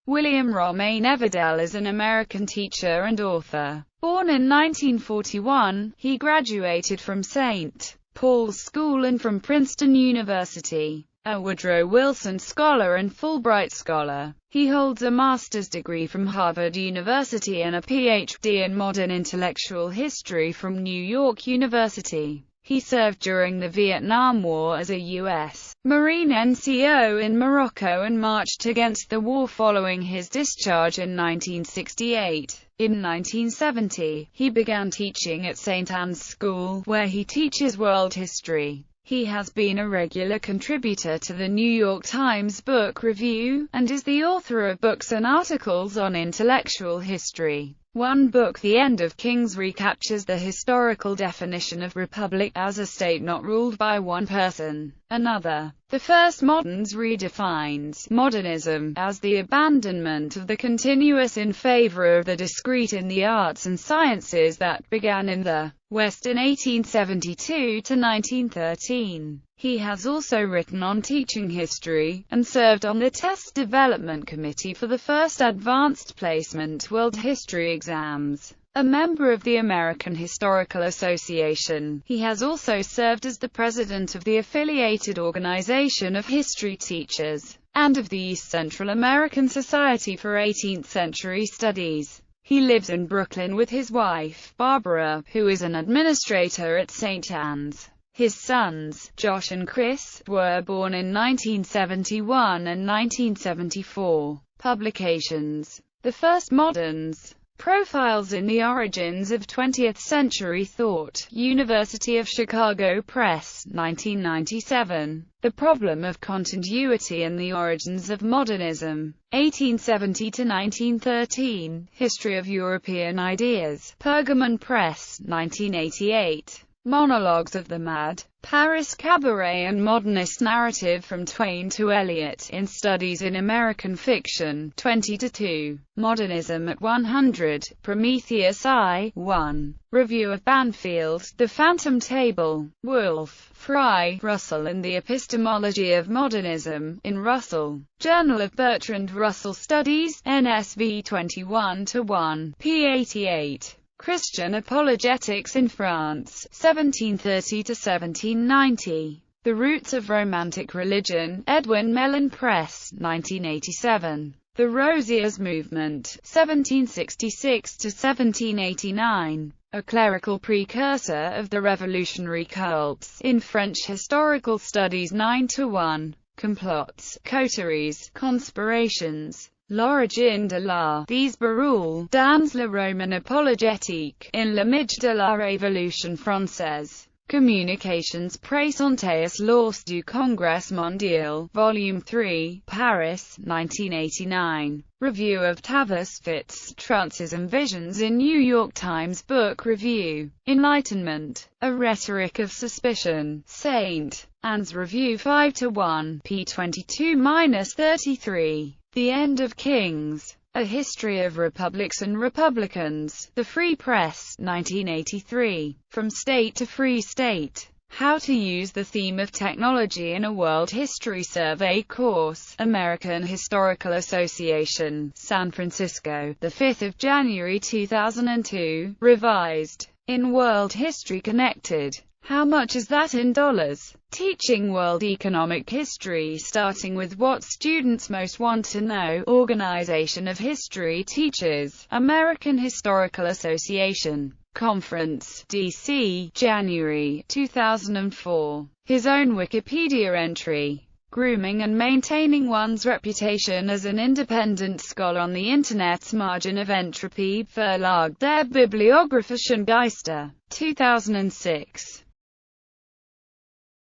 William Romeyn Everdell is an American teacher and author. Born in 1941, he graduated from St. Paul's School and from Princeton University. A Woodrow Wilson Scholar and Fulbright Scholar, he holds a master's degree from Harvard University and a Ph.D. in modern intellectual history from New York University. He served during the Vietnam War as a U.S. Marine NCO in Morocco and marched against the war following his discharge in 1968. In 1970, he began teaching at St. Anne's School, where he teaches world history. He has been a regular contributor to the New York Times Book Review, and is the author of books and articles on intellectual history. One book, The End of Kings, recaptures the historical definition of republic as a state not ruled by one person. Another, The First Moderns, redefines modernism as the abandonment of the continuous in favor of the discrete in the arts and sciences that began in the West in 1872 to 1913. He has also written on teaching history, and served on the Test Development Committee for the first Advanced Placement World History exams. A member of the American Historical Association, he has also served as the president of the Affiliated Organization of History Teachers, and of the East Central American Society for 18th Century Studies. He lives in Brooklyn with his wife, Barbara, who is an administrator at St. Anne's. His sons, Josh and Chris, were born in 1971 and 1974. Publications: The First Moderns. Profiles in the Origins of 20th Century Thought. University of Chicago Press, 1997. The Problem of Continuity and the Origins of Modernism. 1870 to 1913. History of European Ideas. Pergamon Press, 1988. Monologues of the Mad, Paris Cabaret and Modernist Narrative from Twain to Eliot in Studies in American Fiction, 20-2. Modernism at 100, Prometheus I, 1. Review of Banfield, The Phantom Table, Wolfe, Fry, Russell and the Epistemology of Modernism, in Russell, Journal of Bertrand Russell Studies, NSV 21-1, p. 88. Christian Apologetics in France, 1730 to 1790. The Roots of Romantic Religion, Edwin Mellen Press, 1987. The Rosiers Movement, 1766 to 1789. A clerical precursor of the revolutionary cults, in French Historical Studies 9-1. Complots, coteries, conspirations. L'origine de l'art. These Baroul, dans la Romaine apologétique, in l'image de la Révolution française. Communications Présentées lors du Congrès mondial, Volume 3, Paris, 1989. Review of Tavis Fitz, Trances and Visions in New York Times Book Review. Enlightenment, A Rhetoric of Suspicion, St. Anne's Review 5-1, p. 22-33. The End of Kings, A History of Republics and Republicans, The Free Press, 1983. From State to Free State. How to Use the Theme of Technology in a World History Survey Course, American Historical Association, San Francisco, 5 January 2002, revised. In World History Connected. How much is that in dollars? Teaching World Economic History, starting with what students most want to know. Organization of History Teachers, American Historical Association. Conference, D.C., January 2004. His own Wikipedia entry. Grooming and maintaining one's reputation as an independent scholar on the Internet's margin of entropy. Verlag der Bibliographischen Geister. 2006.